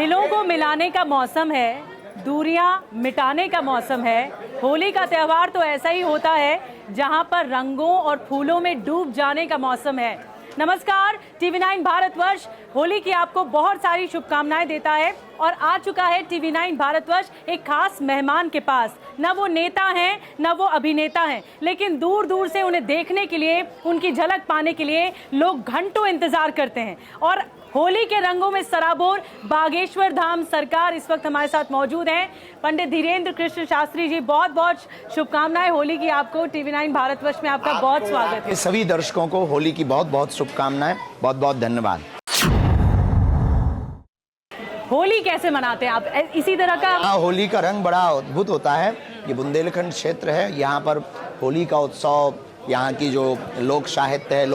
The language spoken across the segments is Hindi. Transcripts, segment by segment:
दिलों को मिलाने का मौसम है, दूरियां मिटाने का मौसम है। होली का त्यौहार तो ऐसा ही होता है जहां पर रंगों और फूलों में डूब जाने का मौसम है। नमस्कार, TV9 भारतवर्ष होली की आपको बहुत सारी शुभकामनाएं देता है और आ चुका है TV9 भारतवर्ष एक खास मेहमान के पास। न वो नेता हैं न वो अभिनेता हैं, लेकिन दूर दूर से उन्हें देखने के लिए, उनकी झलक पाने के लिए लोग घंटों इंतजार करते हैं। और होली के रंगों में सराबोर बागेश्वर धाम सरकार इस वक्त हमारे साथ मौजूद हैं। पंडित धीरेन्द्र कृष्ण शास्त्री जी, बहुत बहुत शुभकामनाएं होली की आपको। TV9 भारतवर्ष में आपका बहुत स्वागत है। सभी दर्शकों को होली की बहुत बहुत शुभकामनाएं, बहुत बहुत धन्यवाद। होली कैसे मनाते हैं आप? इसी तरह का होली का रंग बड़ा अद्भुत होता है। ये बुंदेलखंड क्षेत्र है, यहाँ पर होली का उत्सव, यहाँ की जो लोक साहित्य है,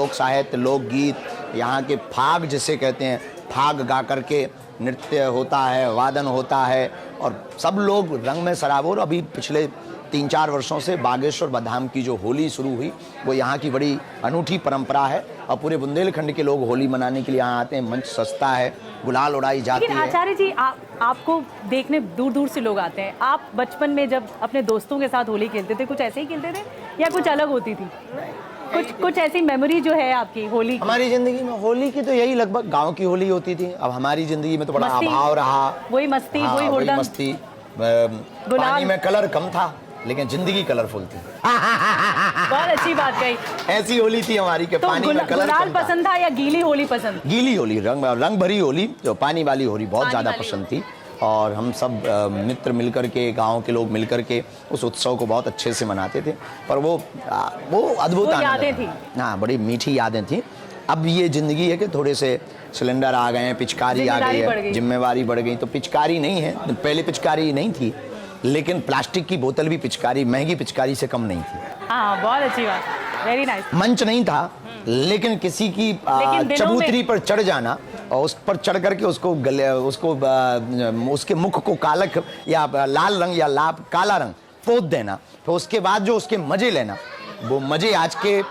लोकगीत, यहाँ के फाग जिसे कहते हैं, फाग गा करके नृत्य होता है, वादन होता है और सब लोग रंग में सराबोर। अभी पिछले 3-4 वर्षों से बागेश्वर धाम की जो होली शुरू हुई वो यहाँ की बड़ी अनूठी परंपरा है और पूरे बुंदेलखंड के लोग होली मनाने के लिए यहाँ आते हैं। मंच सस्ता है, गुलाल उड़ाई जाती है। आचार्य जी, आपको देखने दूर दूर से लोग आते हैं। आप बचपन में जब अपने दोस्तों के साथ होली खेलते थे, कुछ ऐसे ही खेलते थे या कुछ अलग होती थी? कुछ ऐसी मेमोरी जो है आपकी होली की? हमारी जिंदगी में होली की तो यही लगभग गांव की होली होती थी। अब हमारी जिंदगी में तो बड़ा अभाव रहा, वही मस्ती, वही हुड़दंग, मस्ती, पानी में कलर कम था लेकिन जिंदगी कलरफुल थी। बहुत अच्छी बात कही। ऐसी होली थी हमारी कि तो पानी में कलर गुलाल कम था। पसंद था या गीली होली पसंद? गीली होली, रंग भरी होली, जो पानी वाली होली बहुत ज्यादा पसंद थी। और हम सब मित्र मिलकर के, गांव के लोग मिलकर के उस उत्सव को बहुत अच्छे से मनाते थे। पर वो अद्भुत यादें थी। हाँ, बड़ी मीठी यादें थी। अब ये जिंदगी है कि थोड़े से सिलेंडर आ गए हैं, पिचकारी आ गई है, जिम्मेवारी बढ़ गई, तो पिचकारी नहीं है। पहले पिचकारी नहीं थी, लेकिन प्लास्टिक की बोतल भी पिचकारी, महंगी पिचकारी से कम नहीं थी। हाँ, बहुत अच्छी बात, वेरी नाइस। मंच नहीं था, लेकिन किसी की चबूतरी पर चढ़ जाना और उस पर चढ़ करके उसके मुख को कालक या लाल रंग या काला रंग पोत देना, तो उसके बाद जो उसके मजे लेना, वो मजे आज के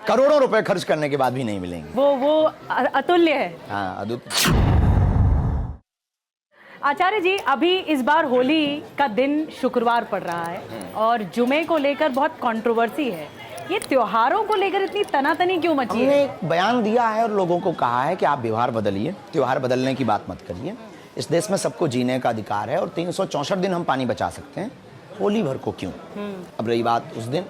करोड़ों रुपए खर्च करने के बाद भी नहीं मिलेंगे। वो अतुल्य है। हाँ, अद्भुत। आचार्य जी, अभी इस बार होली का दिन शुक्रवार पड़ रहा है और जुमे को लेकर बहुत कंट्रोवर्सी है। ये त्योहारों को लेकर इतनी तनातनी क्यों मची है? हमने एक बयान दिया है और लोगों को कहा है कि आप व्यवहार बदलिए, त्योहार बदलने की बात मत करिए। इस देश में सबको जीने का अधिकार है और 364 दिन हम पानी बचा सकते हैं, होली भर को क्यों? अब रही बात उस दिन,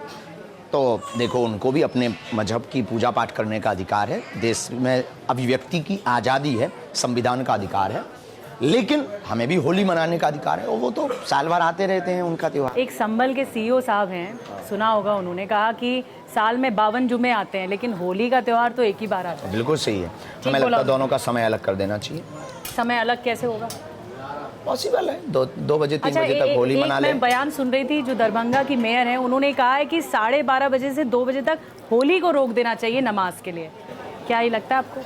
तो देखो, उनको भी अपने मजहब की पूजा पाठ करने का अधिकार है। देश में अभिव्यक्ति की आज़ादी है, संविधान का अधिकार है, लेकिन हमें भी होली मनाने का अधिकार है और वो तो साल भर आते रहते हैं, उनका त्योहार। एक संबल के CEO साहब हैं, सुना होगा, उन्होंने कहा कि साल में 52 जुमे आते हैं लेकिन होली का त्योहार तो एक ही बार आता है। बिल्कुल सही है। हमें लगता है दोनों का समय अलग कर देना चाहिए। समय अलग कैसे होगा? पॉसिबल है, 2 बजे 3 बजे तक होली मना ले। मैं बयान सुन रही थी, जो दरभंगा की मेयर है, उन्होंने कहा है कि 12:30 बजे से 2 बजे तक होली को रोक देना चाहिए नमाज के लिए। क्या ये लगता है आपको?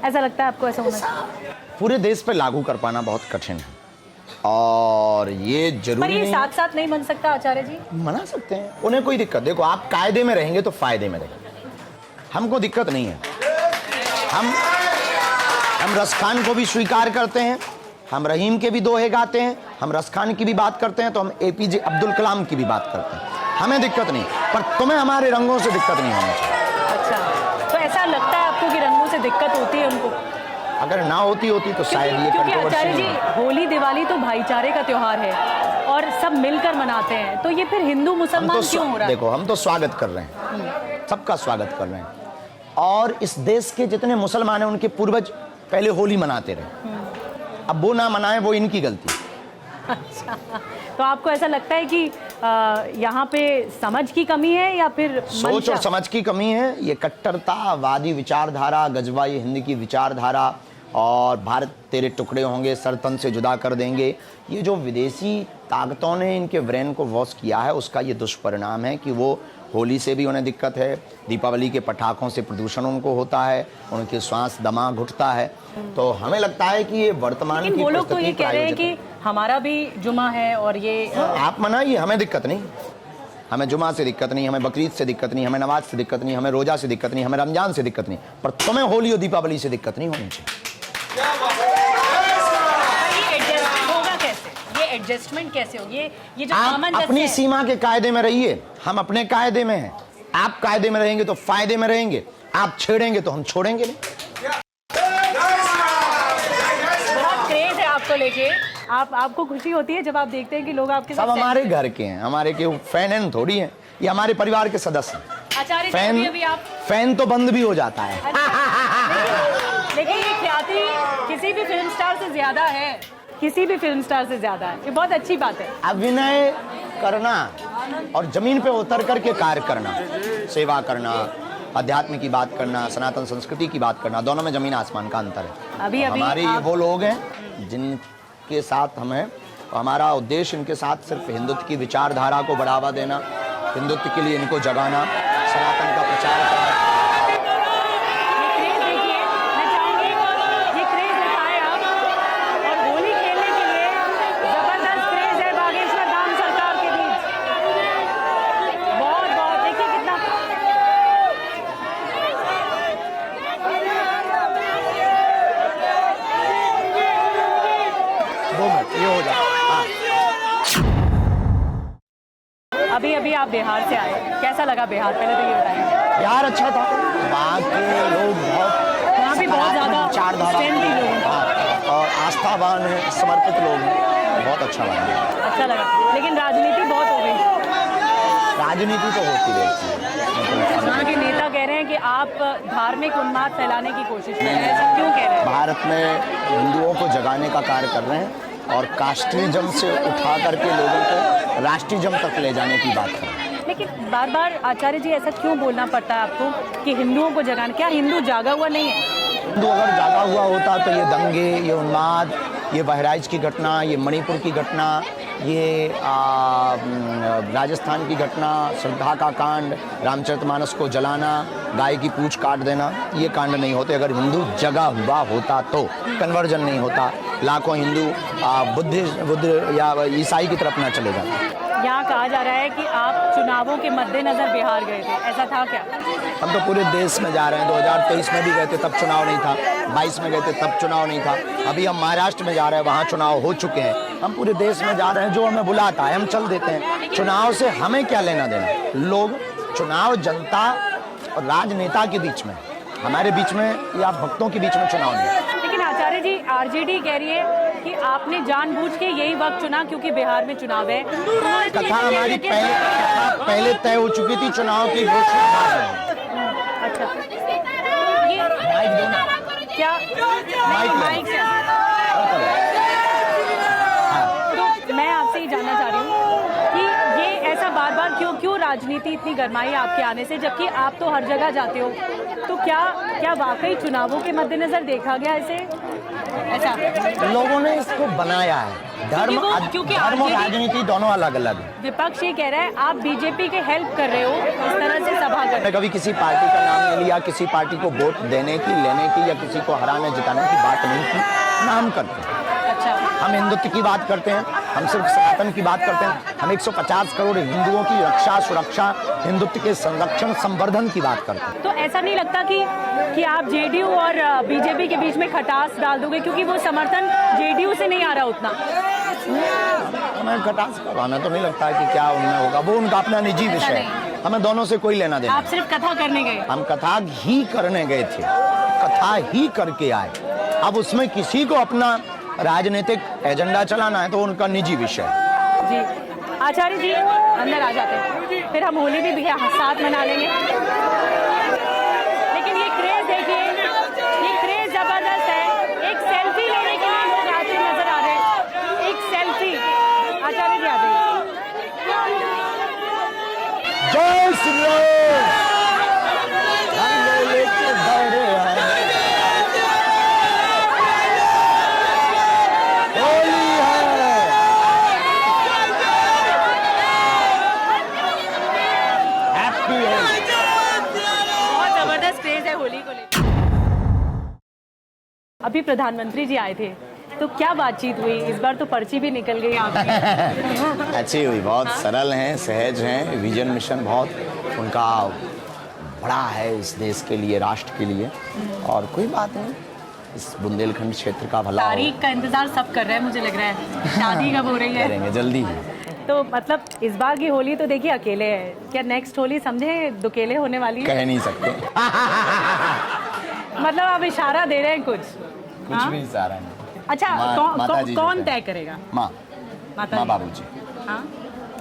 ऐसा लगता है आपको ऐसा होना चाहिए? पूरे देश पे लागू कर पाना बहुत कठिन है और ये जरूरी पर ये नहीं। साथ साथ नहीं बन सकता आचार्य जी? मना सकते हैं, उन्हें कोई दिक्कत। देखो, आप कायदे में रहेंगे तो फायदे में रहेंगे, हमको दिक्कत नहीं है। हम रस खान को भी स्वीकार करते हैं, हम रहीम के भी दोहे गाते हैं, हम रस खान की भी बात करते हैं, तो हम APJ अब्दुल कलाम की भी बात करते हैं, हमें दिक्कत नहीं। पर तुम्हें हमारे रंगों से दिक्कत नहीं होनी चाहिए। अच्छा, तो ऐसा लगता है आपको कि रंगों से दिक्कत होती है उनको? अगर ना होती तो शायद ये क्योंकि आचार्य जी, कंट्रोवर्सी। होली दिवाली तो भाईचारे का त्योहार है और सब मिलकर मनाते हैं, तो ये फिर हिंदू मुसलमान क्यों हो रहा है? देखो, हम तो स्वागत कर रहे हैं, सबका स्वागत कर रहे हैं। और इस देश के जितने मुसलमान हैं, उनके पूर्वज पहले होली मनाते रहे, अब वो ना मनाएं, वो इनकी गलती। अच्छा, तो आपको ऐसा लगता है कि यहाँ पे समझ की कमी है या फिर सोच और समझ की कमी है? ये कट्टरतावादी विचारधारा, गजवाई हिंद की विचारधारा और भारत तेरे टुकड़े होंगे, सर तन से जुदा कर देंगे, ये जो विदेशी ताकतों ने इनके ब्रेन को वॉश किया है, उसका ये दुष्परिणाम है कि वो होली से भी उन्हें दिक्कत है, दीपावली के पटाखों से प्रदूषण उनको होता है, उनके श्वास दमा घुटता है। तो हमें लगता है कि ये वर्तमान की वो लोग तो ये कह रहे हैं कि हमारा भी जुमा है और ये आप मनाइए, हमें दिक्कत नहीं। हमें जुमा से दिक्कत नहीं, हमें बकरीद से दिक्कत नहीं, हमें नमाज से दिक्कत नहीं, हमें रोजा से दिक्कत नहीं, हमें रमजान से दिक्कत नहीं, पर तुम्हें होली और दीपावली से दिक्कत नहीं होनी चाहिए। एडजस्टमेंट कैसे होगी? ये जो आप सामंजस्य अपनी है। सीमा के कायदे में रहिए, हम अपने कायदे में हैं। आप कायदे में रहेंगे तो फायदे में रहेंगे, आप छेड़ेंगे तो हम छोड़ेंगे नहीं। बहुत क्रेज है आपको लेके। आपको खुशी होती है जब आप देखते हैं कि लोग आपके सब साथ हमारे घर के हैं, हमारे के फैन हैं थोड़ी हैं, ये हमारे परिवार के सदस्य हैं। आचार्य जी, फैन अभी आप फैन तो बंद भी हो जाता है। लेकिन ये ख्याति किसी भी फिल्म स्टार से ज्यादा है, किसी भी फिल्म स्टार से ज्यादा है। ये बहुत अच्छी बात है। अभिनय करना और जमीन पे उतर करके कार्य करना, सेवा करना, अध्यात्म की बात करना, सनातन संस्कृति की बात करना, दोनों में जमीन आसमान का अंतर है। अभी हमारे ये आप- वो लोग हैं जिनके साथ हमें, हमारा उद्देश्य इनके साथ सिर्फ हिंदुत्व की विचारधारा को बढ़ावा देना, हिंदुत्व के लिए इनको जगाना, सनातन का प्रचार करना। ये क्रेज देखिए, मैं चाहूंगी ये क्रेज दिखाएं आप। और होली खेलने के लिए जबरदस्त क्रेज है बागेश्वर धाम सरकार के बीच। बहुत बहुत देखिए कितना। दो मिनट ये हो जाए। हाँ, अभी अभी आप बिहार से आए, कैसा लगा बिहार? पहले तो ये बताएं। यार अच्छा था, वहाँ के लोग बहुत वहाँ भी बहुत ज्यादा विचारधारा strength ही लोगों की। हाँ, और आस्थावान है, समर्पित लोग हैं, बहुत अच्छा लगा। अच्छा लगा, लेकिन राजनीति बहुत हो गई। राजनीति तो होती रहती है। वहाँ के नेता कह रहे हैं कि आप धार्मिक उन्माद फैलाने की कोशिश कर रहे हैं। ऐसा क्यों कह रहे हैं? भारत में हिंदुओं को जगाने का कार्य कर रहे हैं और कास्टिज्म से उठा करके लोगों को राष्ट्रीयज्म तक ले जाने की बात कर रहे हैं। लेकिन बार बार आचार्य जी ऐसा क्यों बोलना पड़ता है आपको कि हिंदुओं को जगाना? क्या हिंदू जागा हुआ नहीं है? हिंदू अगर जागा हुआ होता तो ये दंगे, ये उन्माद, ये बहराइच की घटना, ये मणिपुर की घटना, ये राजस्थान की घटना, श्रद्धा का कांड, रामचरितमानस को जलाना, गाय की पूंछ काट देना, ये कांड नहीं होते अगर हिंदू जगा हुआ होता तो। कन्वर्जन नहीं होता, लाखों हिंदू बुद्ध या ईसाई की तरफ ना चले जाते। यहाँ कहा जा रहा है कि आप चुनावों के मद्देनजर बिहार गए थे, ऐसा था क्या? हम तो पूरे देश में जा रहे हैं। 2023 में भी गए थे, तब चुनाव नहीं था। 22 में गए थे, तब चुनाव नहीं था। अभी हम महाराष्ट्र में जा रहे हैं, वहाँ चुनाव हो चुके हैं। हम पूरे देश में जा रहे हैं, जो हमें बुलाता है हम चल देते हैं। चुनाव से हमें क्या लेना देना? लोग, चुनाव जनता और राजनेता के बीच में, हमारे बीच में या भक्तों के बीच में चुनाव नहीं। लेकिन आचार्य जी, आरजेडी कह रही है कि आपने जानबूझ के यही वक्त चुना क्योंकि बिहार में चुनाव है। कथा हमारी पहले तय हो चुकी थी, चुनाव की घोषणा बाद में। अच्छा, तो ये माइक दो ना। क्या माइक से? तो मैं आपसे ही जानना चाह रही हूँ कि ये ऐसा बार बार क्यों राजनीति इतनी गरमाई आपके आने से, जबकि आप तो हर जगह जाते हो। तो क्या वाकई चुनावों के मद्देनजर देखा गया इसे? ऐसा लोगों ने इसको बनाया है। धर्म और राजनीति दोनों अलग अलग है। विपक्ष ये कह रहा है आप बीजेपी के हेल्प कर रहे हो इस तरह से सभा कर। मैं कभी किसी पार्टी का नाम नहीं लिया, किसी पार्टी को वोट देने की, लेने की या किसी को हराने जिताने की बात नहीं की। नाम करते हैं। अच्छा, हम हिंदुत्व की बात करते हैं, हम सिर्फ सनातन की बात करते हैं। हम 150 करोड़ हिंदुओं की रक्षा, सुरक्षा, हिंदुत्व के संरक्षण, संवर्धन की बात करते हैं। तो ऐसा नहीं लगता कि आप जेडीयू और बीजेपी के बीच में खटास डाल दोगे, क्योंकि वो समर्थन जेडीयू से नहीं आ रहा उतना? हमें खटास करवाना तो नहीं लगता कि क्या उनमें होगा, वो उनका अपना निजी विषय है। हमें दोनों से कोई लेना देना। आप सिर्फ कथा करने गए? हम कथा ही करने गए थे, कथा ही करके आए। अब उसमें किसी को अपना राजनीतिक एजेंडा चलाना है तो उनका निजी विषय है। जी आचार्य जी, अंदर आ जाते हैं, फिर हम होली भी साथ मना लेंगे। लेकिन ये क्रेज देखिए, ये क्रेज जबरदस्त है। एक सेल्फी लेने के लिए लोग आते नजर आ रहे हैं। एक सेल्फी, आचार्य जी आ जाइए। जय श्री राम। लेके बड़े हैं, होली है। हैप्पी होली। बहुत जबरदस्त क्रेज है होली को लेकर। अभी प्रधानमंत्री जी आए थे, तो क्या बातचीत हुई? इस बार तो पर्ची भी निकल गई आपकी। अच्छी हुई, बहुत सरल हैं, सहज हैं। विजन मिशन बहुत उनका बड़ा है इस देश के लिए, राष्ट्र के लिए। और कोई बात नहीं, इस बुंदेलखंड क्षेत्र का भला हो। तारीख का इंतजार सब कर रहे हैं, मुझे लग रहा है शादी कब हो रही है। करेंगे जल्दी ही। तो मतलब इस बार की होली तो देखिए अकेले है, क्या नेक्स्ट होली समझे दुकेले होने वाली है? कह नहीं सकते। मतलब आप इशारा दे रहे हैं कुछ? कुछ भी इशारा नहीं। अच्छा, कौन तय करेगा? माँ माता बाबूजी। हाँ,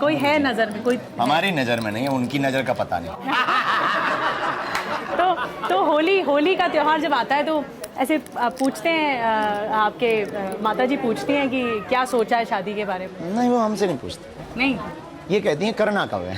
कोई है नजर में? कोई हमारी नजर में नहीं है, उनकी नजर का पता नहीं। तो होली का त्योहार जब आता है तो ऐसे पूछते हैं, आपके माता जी पूछती हैं कि क्या सोचा है शादी के बारे में? नहीं, वो हमसे नहीं पूछते। नहीं, ये कहती हैं करना कब है।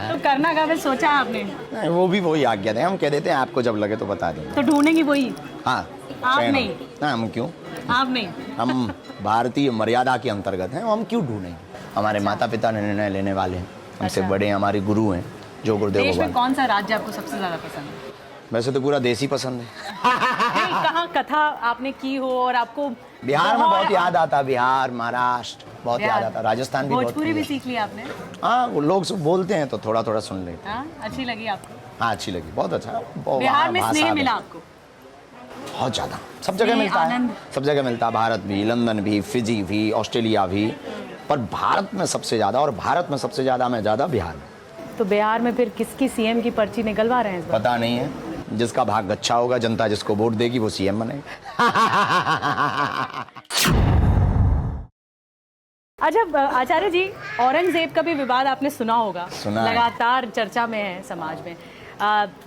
तो करना कब है सोचा है आपने? नहीं, वो भी वही आज्ञा दें, हम कह देते हैं आपको जब लगे तो बता दें। तो ढूंढेंगी वही? हाँ। आप नहीं? ना, हम क्यों? आप नहीं? हम भारतीय मर्यादा के अंतर्गत हैं, हम क्यों ढूंढेंगे? हमारे माता पिता निर्णय लेने वाले हैं, हमसे बड़े हमारे गुरु हैं जो गुरुदेव देश में भगवान। कौन सा राज्य आपको सबसे ज्यादा पसंद है? वैसे तो पूरा देश ही पसंद है। नहीं, कहाँ कथा आपने की हो और आपको बिहार में बहुत याद आता, बिहार, महाराष्ट्र बहुत याद आता, राजस्थान भी बहुत। भोजपुरी भी सीख ली आपने? हाँ, वो लोग बोलते हैं तो थोड़ा थोड़ा सुन लेते हैं। हाँ, अच्छी लगी आपको? हाँ, अच्छी लगी, बहुत अच्छा। बिहार में स्नेह मिला आपको? बहुत ज्यादा, सब जगह मिलता है, सब जगह मिलता है। भारत भी, लंदन भी, फिजी भी, ऑस्ट्रेलिया भी, पर भारत में सबसे ज्यादा, और भारत में सबसे ज्यादा मैं ज्यादा बिहार में। तो बिहार में फिर किसकी सीएम की पर्ची निकलवा रहे हैं इस बार? पता नहीं है, जिसका भाग अच्छा होगा, जनता जिसको वोट देगी वो सीएम बनेगा। अच्छा आचार्य जी, औरंगजेब का भी विवाद आपने सुना होगा, लगातार चर्चा में है समाज में।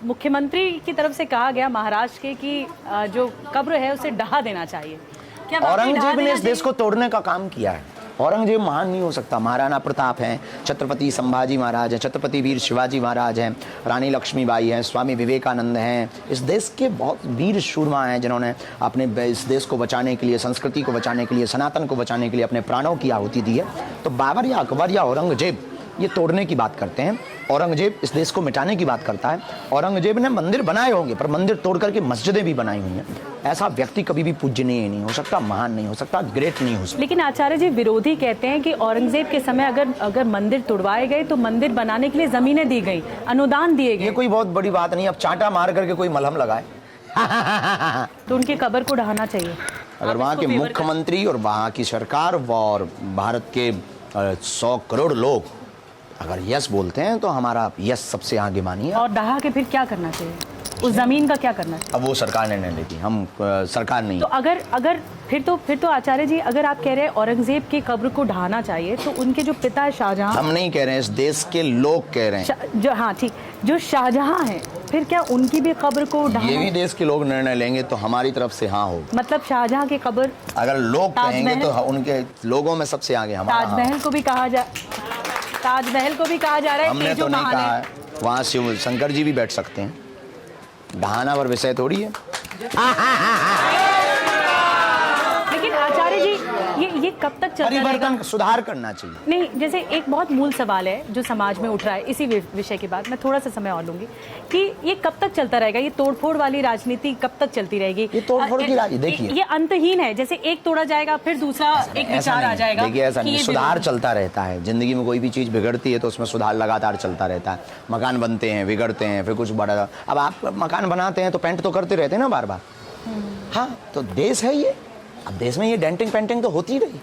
मुख्यमंत्री की तरफ से कहा गया महाराष्ट्र के कि जो कब्र है उसे ढहा देना चाहिए। क्या औरंगजेब ने इस देश को तोड़ने का काम किया है। औरंगजेब महान नहीं हो सकता। महाराणा प्रताप हैं, छत्रपति संभाजी महाराज हैं, छत्रपति वीर शिवाजी महाराज हैं, रानी लक्ष्मीबाई हैं, स्वामी विवेकानंद हैं। इस देश के बहुत वीर शूरमा हैं जिन्होंने अपने इस देश को बचाने के लिए, संस्कृति को बचाने के लिए, सनातन को बचाने के लिए अपने प्राणों की आहुति दी है। तो बाबर या अकबर या औरंगजेब ये तोड़ने की बात करते हैं, औरंगजेब इस देश को मिटाने की बात करता है। औरंगजेब ने मंदिर बनाए होंगे पर मंदिर तोड़ करके मस्जिदें भी बनाई हुई हैं। ऐसा व्यक्ति कभी भी पूजनीय नहीं हो सकता, महान नहीं हो सकता, ग्रेट नहीं हो सकता। लेकिन आचार्य जी, विरोधी कहते हैं कि औरंगजेब के समय अगर मंदिर तोड़वाए गए तो मंदिर बनाने के लिए जमीनें दी गई, अनुदान दिए गए। ये कोई बहुत बड़ी बात नहीं। अब चांटा मार करके कोई मलहम लगाए। तो उनकी कब्र को ढहाना चाहिए। अगर वहाँ के मुख्यमंत्री और वहाँ की सरकार और भारत के 100 करोड़ लोग अगर यस बोलते हैं तो हमारा यस सबसे आगे मानिए। और ढहा के फिर क्या करना चाहिए? उस जमीन का क्या करना चाहिए? अब वो सरकार निर्णय लेगी, हम सरकार नहीं। तो अगर फिर तो आचार्य जी, अगर आप कह रहे हैं औरंगजेब की कब्र को ढहाना चाहिए तो उनके जो पिता है शाहजहां। हम नहीं कह रहे हैं, इस देश के लोग कह रहे हैं। जो हाँ ठीक, जो शाहजहां है, फिर क्या उनकी भी कब्र को ढहाना? ये भी देश के लोग निर्णय लेंगे तो हमारी तरफ से हाँ हो। मतलब शाहजहां की कब्र अगर लोग कहेंगे तो उनके लोगों में सबसे आगे हमारा। ताजमहल को भी कहा जा रहा है। हमने तो नहीं कहा है, वहाँ शिव शंकर जी भी बैठ सकते हैं। ढहाना पर विषय थोड़ी है। लेकिन आचार्य जी, ये कब तक चलता रहेगा? परिवर्तन, सुधार करना चाहिए। नहीं, जैसे एक बहुत मूल सवाल है जो समाज में उठ रहा है, इसी विषय के बाद मैं थोड़ा सा समय और लूंगी कि ये कब तक चलता रहेगा? ये तोड़फोड़ वाली राजनीति कब तक चलती रहेगी? ये तोड़फोड़ की राजनीति देखिए, ये अंतहीन है। जैसे एक तोड़ा जाएगा फिर दूसरा एक विचार आ जाएगा। देखिए, ऐसा नहीं, सुधार चलता रहता है। जिंदगी में कोई भी चीज बिगड़ती है तो उसमें सुधार लगातार चलता रहता है। मकान बनते हैं, बिगड़ते हैं, फिर कुछ बड़ा। अब आप मकान बनाते हैं तो पेंट तो करते रहते हैं ना बार बार। हाँ, तो देश है ये। अब देश में ये डेंटिंग पेंटिंग तो होती रही।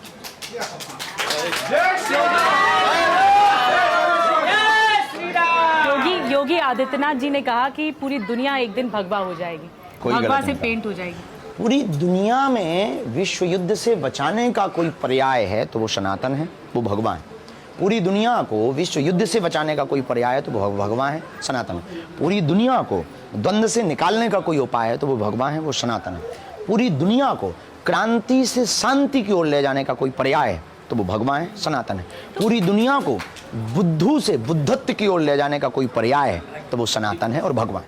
योगी आदित्यनाथ जी ने कहा कि पूरी दुनिया एक दिन भगवा हो जाएगी, भगवा से पेंट हो जाएगी। पूरी दुनिया में विश्व युद्ध से बचाने का कोई पर्याय है तो वो सनातन है, वो भगवान है। पूरी दुनिया को विश्व युद्ध से बचाने का कोई पर्याय है तो वो भगवान है, सनातन है। पूरी दुनिया को द्वंद्व से निकालने का कोई उपाय है तो वो भगवान है, वो सनातन है। पूरी दुनिया को क्रांति से शांति की ओर ले जाने का कोई पर्याय है तो वो भगवान है, सनातन है। पूरी दुनिया को बुद्धू से बुद्धत्व की ओर ले जाने का कोई पर्याय है तो वो सनातन है और भगवान।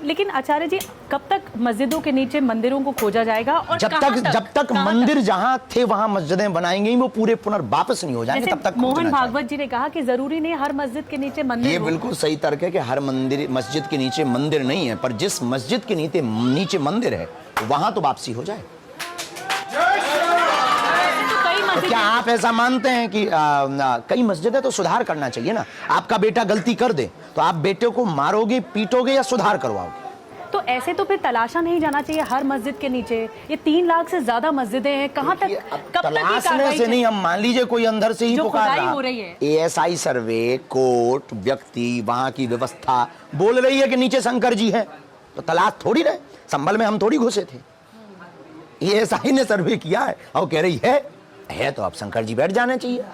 लेकिन आचार्य जी, कब तक मस्जिदों के नीचे मंदिरों को खोजा जाएगा? और जब तक मंदिर जहां थे वहां मस्जिदें बनाएंगे, वो पूरे पुनर्वापस नहीं हो जाएंगे तब तक। मोहन भागवत जी ने कहा कि जरूरी नहीं हर मस्जिद के नीचे मंदिर। ये बिल्कुल सही तर्क है कि हर मस्जिद के नीचे मंदिर नहीं है, पर जिस मस्जिद के नीचे मंदिर है वहां तो वापसी हो जाए। तो क्या आप ऐसा मानते हैं कि कई मस्जिदें तो सुधार करना चाहिए ना? आपका बेटा गलती कर दे तो आप बेटे को मारोगे, पीटोगे या सुधार करवाओगे? तो ऐसे तो फिर तलाशा नहीं जाना चाहिए हर मस्जिद के नीचे। ये 3 लाख से ज्यादा मस्जिदें हैं, कहाँ तक, कब तक ये तलाशने कार्रवाई से नहीं, हम मान लीजिए कोई अंदर से ही जो पुकार खुदाई रहा, हो रही है। ASI सर्वे, कोर्ट, व्यक्ति, वहां की व्यवस्था बोल रही है कि नीचे शंकर जी हैं, तो तलाश थोड़ी रहे। संभल में हम थोड़ी घुसे थे, ASI ने सर्वे किया है और कह रही है तो अब शंकर जी बैठ जाने चाहिए।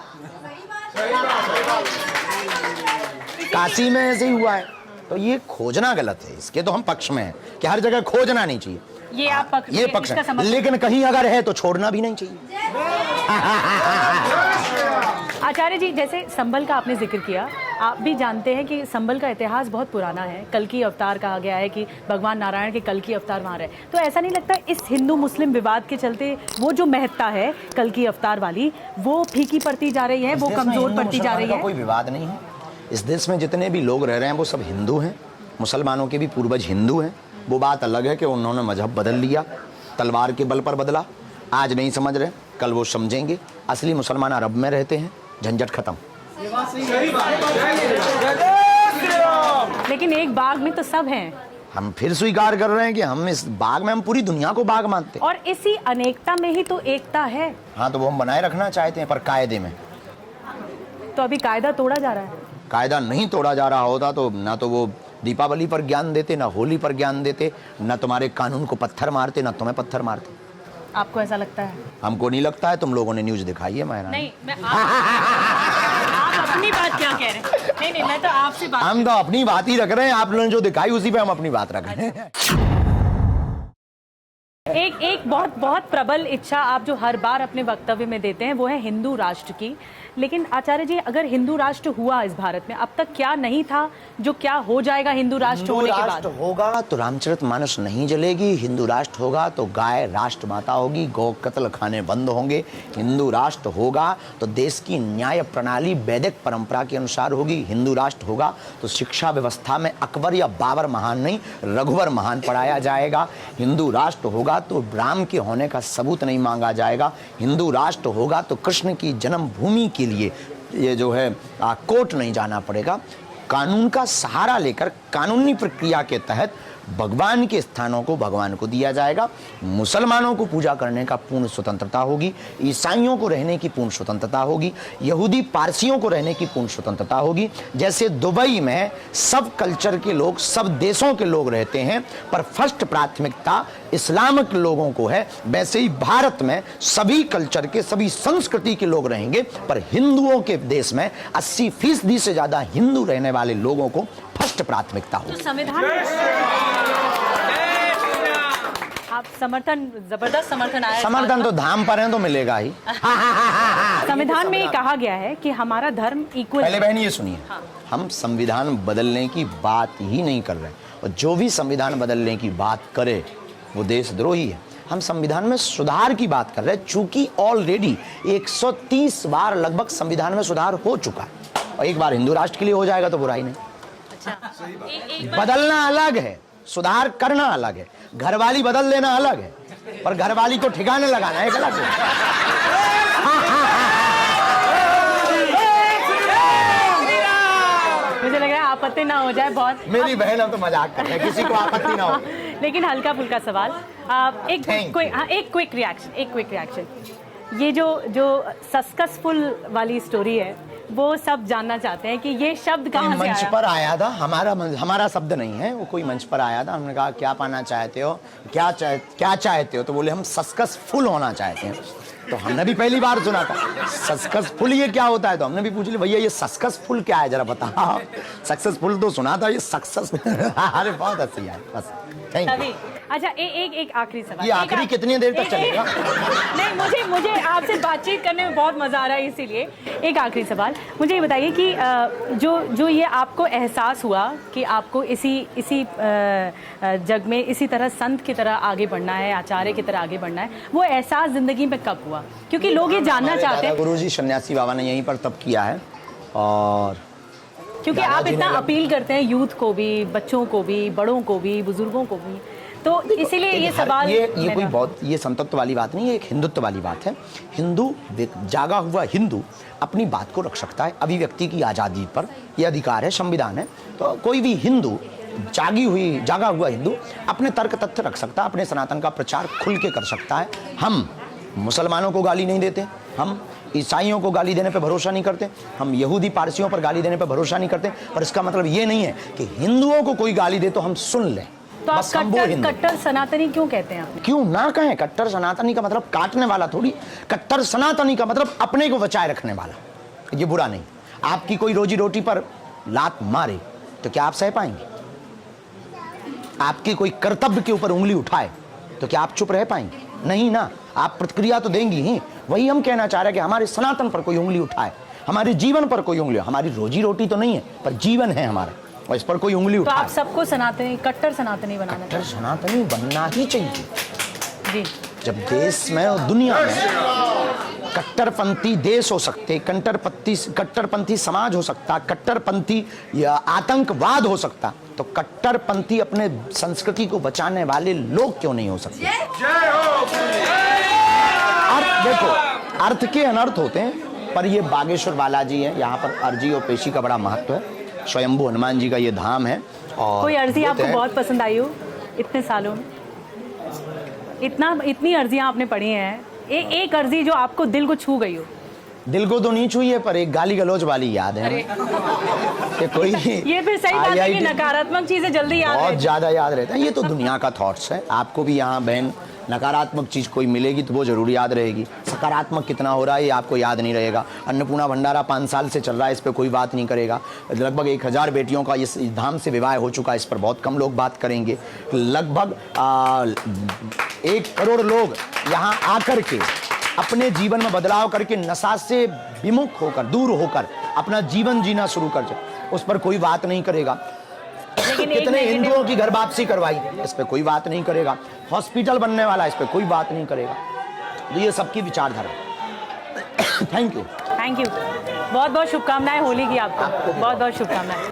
काशी में ऐसे ही हुआ है, तो ये खोजना गलत है। इसके तो हम पक्ष में हैं कि हर जगह खोजना नहीं चाहिए, ये आप पक्ष, ये पक्ष है, लेकिन कहीं अगर है तो छोड़ना भी नहीं चाहिए। आचार्य जी, जैसे संभल का आपने जिक्र किया, आप भी जानते हैं कि संभल का इतिहास बहुत पुराना है। कल की अवतार कहा गया है कि भगवान नारायण के कल की अवतार वहाँ रहे। तो ऐसा नहीं लगता इस हिंदू मुस्लिम विवाद के चलते वो जो महत्ता है कल की अवतार वाली, वो फीकी पड़ती जा रही है, वो कमजोर पड़ती जा रही है? कोई विवाद नहीं है। इस देश में जितने भी लोग रह रहे हैं वो सब हिंदू हैं। मुसलमानों के भी पूर्वज हिंदू हैं। वो बात अलग है कि उन्होंने मजहब बदल लिया, तलवार के बल पर बदला। आज नहीं समझ रहे, कल वो समझेंगे। असली मुसलमान अरब में रहते हैं, झंझट खत्म। लेकिन एक बाग में तो सब हैं। हम फिर स्वीकार कर रहे हैं कि हम इस बाग में, हम पूरी दुनिया को बाग मानते हैं। और इसी अनेकता में ही तो एकता है। हाँ, तो वो हम बनाए रखना चाहते हैं, पर कायदे में। तो अभी कायदा तोड़ा जा रहा है। कायदा नहीं तोड़ा जा रहा होता तो ना तो वो दीपावली पर ज्ञान देते, ना होली पर ज्ञान देते, ना तुम्हारे कानून को पत्थर मारते, ना तुम्हें पत्थर मारते। आपको ऐसा लगता है? हमको नहीं लगता है, तुम लोगों ने न्यूज दिखाई है। मैं नहीं, आप अपनी बात क्या कह रहे हैं? नहीं, मैं तो आपसे बात, हम तो अपनी बात ही रख रहे हैं। आप लोगों ने जो दिखाई उसी पे हम अपनी बात रख रहे हैं। एक बहुत प्रबल इच्छा आप जो हर बार अपने वक्तव्य में देते हैं वो है हिंदू राष्ट्र की। लेकिन आचार्य जी, अगर हिंदू राष्ट्र हुआ इस भारत में, अब तक क्या नहीं था जो क्या हो जाएगा हिंदू राष्ट्र होने के बाद? होगा तो रामचरितमानस नहीं जलेगी। हिंदू राष्ट्र होगा तो गाय राष्ट्र माता होगी, गौ कत्ल खाने बंद होंगे। हिंदू राष्ट्र होगा तो देश की न्याय प्रणाली वैदिक परंपरा के अनुसार होगी। हिंदू राष्ट्र होगा तो शिक्षा व्यवस्था में अकबर या बाबर महान नहीं, रघुवर महान पढ़ाया जाएगा। हिंदू राष्ट्र होगा तो राम के होने का सबूत नहीं मांगा जाएगा। हिंदू राष्ट्र होगा तो कृष्ण की जन्मभूमि के लिए ये जो है कोर्ट नहीं जाना पड़ेगा। कानून का सहारा लेकर कानूनी प्रक्रिया के तहत भगवान के स्थानों को भगवान को दिया जाएगा। मुसलमानों को पूजा करने का पूर्ण स्वतंत्रता होगी, ईसाइयों को रहने की पूर्ण स्वतंत्रता होगी, यहूदी पारसियों को रहने की पूर्ण स्वतंत्रता होगी। जैसे दुबई में सब कल्चर के लोग, सब देशों के लोग रहते हैं, पर फर्स्ट प्राथमिकता इस्लामिक लोगों को है, वैसे ही भारत में सभी कल्चर के, सभी संस्कृति के लोग रहेंगे, पर हिंदुओं के देश में 80% से ज्यादा हिंदू रहने वाले लोगों को फर्स्ट प्राथमिकता होगी। तो संविधान आप समर्थन, जबरदस्त समर्थन आया। समर्थन तो धाम पर है तो मिलेगा ही। संविधान में कहा गया है कि हमारा धर्म इक्वल। पहले बहन ये सुनिए, हम संविधान बदलने की बात ही नहीं कर रहे, और जो भी संविधान बदलने की बात करे वो देशद्रोही है। हम संविधान में सुधार की बात कर रहे हैं, चूंकि ऑलरेडी 130 बार लगभग संविधान में सुधार हो चुका है, और एक बार हिंदू राष्ट्र के लिए हो जाएगा तो बुराई नहीं। बदलना अलग है, सुधार करना अलग है, घरवाली बदल देना अलग है, पर घरवाली को ठिकाने लगाना एक अलग है। मुझे लग रहा है आपत्ति ना हो जाए बहुत। मेरी बहन, हम तो मजाक कर रहे हैं, किसी को आपत्ति ना हो। लेकिन हल्का फुल्का सवाल, एक क्विक रिएक्शन। ये जो सक्सेसफुल वाली स्टोरी है वो सब जानना चाहते हैं कि ये शब्द कहाँ से आया? मंच पर आया था, हमारा शब्द नहीं है, वो कोई मंच पर आया था। हमने कहा क्या पाना चाहते हो, क्या चाहते हो, तो बोले हम सक्सेसफुल होना चाहते हैं। तो हमने भी पहली बार सुना था सक्सेसफुल ये क्या होता है, तो हमने भी पूछ लिया भैया ये सक्सेसफुल क्या है, जरा बताओ। सक्सेसफुल तो सुना था, ये सक्सेस अरे बहुत हंसी है बस। Thank you. अच्छा, एक आखिरी सवाल। ये आखिरी कितनी देर तक चलेगा? नहीं, मुझे आपसे बातचीत करने में बहुत मजा आ रहा है, इसीलिए एक आखिरी सवाल। मुझे ये बताइए कि जो ये आपको एहसास हुआ कि आपको इसी जग में इसी तरह संत की तरह आगे बढ़ना है, आचार्य की तरह आगे बढ़ना है, वो एहसास जिंदगी में कब हुआ? क्योंकि लोग ये जानना चाहते हैं। गुरुजी सन्यासी बाबा ने यहीं पर तप किया है, और क्योंकि आप इतना अपील करते हैं यूथ को भी, बच्चों को भी, बड़ों को भी, बुजुर्गों को भी, तो इसीलिए ये सवाल, ये कोई बहुत ये संतत्व वाली बात नहीं है, एक हिंदुत्व वाली बात है। हिंदू, जागा हुआ हिंदू अपनी बात को रख सकता है, अभिव्यक्ति की आज़ादी पर यह अधिकार है, संविधान है। तो कोई भी हिंदू जागा हुआ हिंदू अपने तर्क तथ्य रख सकता है, अपने सनातन का प्रचार खुल के कर सकता है। हम मुसलमानों को गाली नहीं देते, हम ईसाइयों को गाली देने पे भरोसा नहीं करते, हम यहूदी पारसियों पर गाली देने पे भरोसा नहीं करते, पर इसका मतलब ये नहीं है कि हिंदुओं को कोई गाली दे तो हम सुन लें। तो आप बस हम वो हिंदू। कट्टर सनातनी क्यों कहते हैं आप? क्यों ना कहें? कट्टर सनातनी का मतलब काटने वाला थोड़ी, कट्टर सनातनी का मतलब अपने को बचाए रखने वाला। ये बुरा नहीं। आपकी कोई रोजी रोटी पर लात मारे तो क्या आप सह पाएंगे? आपके कोई कर्तव्य के ऊपर उंगली उठाए तो क्या आप चुप रह पाएंगे? नहीं ना, आप प्रतिक्रिया तो देंगी ही। वही हम कहना चाह रहे हैं कि हमारे सनातन पर कोई उंगली उठाए, हमारे जीवन पर कोई उंगली, हमारी रोजी रोटी तो नहीं है पर जीवन है हमारा, और इस पर कोई उंगली तो उठाए। आप सबको सनातनी, कट्टर सनातनी बनाना कट्टर सनातनी बनना ही चाहिए। जी, जब देश में और दुनिया में कट्टरपंथी देश हो सकते, कट्टरपंथी समाज हो सकता, कट्टरपंथी या आतंकवाद हो सकता, तो कट्टरपंथी अपने संस्कृति को बचाने वाले लोग क्यों नहीं हो सकते? अर्थ देखो, अर्थ के अनर्थ होते हैं, पर ये बागेश्वर बालाजी है, यहाँ पर अर्जी और पेशी का बड़ा महत्व है। स्वयंभू हनुमान जी का ये धाम है। और कोई अर्जी आपको बहुत पसंद आई हो इतने सालों में? इतनी अर्जियां आपने पढ़ी हैं, एक अर्जी जो आपको दिल को छू गई हो? दिल को तो नहीं छुई है, पर एक गाली गलौज वाली याद है कि कोई ये फिर सही बात है कि नकारात्मक चीजें जल्दी याद बहुत रहती ज्यादा याद रहता है। ये तो दुनिया का थॉट्स है। आपको भी यहाँ बहन नकारात्मक चीज कोई मिलेगी तो वो जरूर याद रहेगी, सकारात्मक कितना हो रहा है ये आपको याद नहीं रहेगा। अन्नपूर्णा भंडारा 5 साल से चल रहा है, इस पर कोई बात नहीं करेगा। लगभग 1000 बेटियों का इस धाम से विवाह हो चुका है, इस पर बहुत कम लोग बात करेंगे। लगभग 1 करोड़ लोग यहाँ आकर के अपने जीवन में बदलाव करके नशा से विमुख होकर, दूर होकर अपना जीवन जीना शुरू कर जाए, उस पर कोई बात नहीं करेगा। कितने हिंदुओं की घर वापसी करवाई, इस पे कोई बात नहीं करेगा। हॉस्पिटल बनने वाला, इस पे कोई बात नहीं करेगा। तो ये सबकी विचारधारा। Thank you, thank you. बहुत बहुत शुभकामनाएं होली की आपको, बहुत बहुत शुभकामनाएं।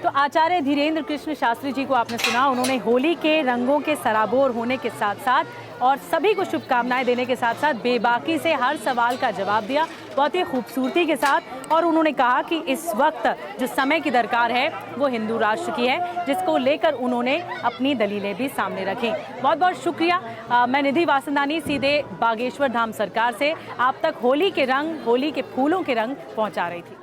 तो आचार्य धीरेन्द्र कृष्ण शास्त्री जी को आपने सुना, उन्होंने होली के रंगों के सराबोर होने के साथ साथ और सभी को शुभकामनाएं देने के साथ साथ बेबाकी से हर सवाल का जवाब दिया, बहुत ही खूबसूरती के साथ। और उन्होंने कहा कि इस वक्त जो समय की दरकार है वो हिंदू राष्ट्र की है, जिसको लेकर उन्होंने अपनी दलीलें भी सामने रखी। बहुत बहुत शुक्रिया। मैं निधि वासंदानी सीधे बागेश्वर धाम सरकार से आप तक होली के रंग, होली के फूलों के रंग पहुंचा रही थी।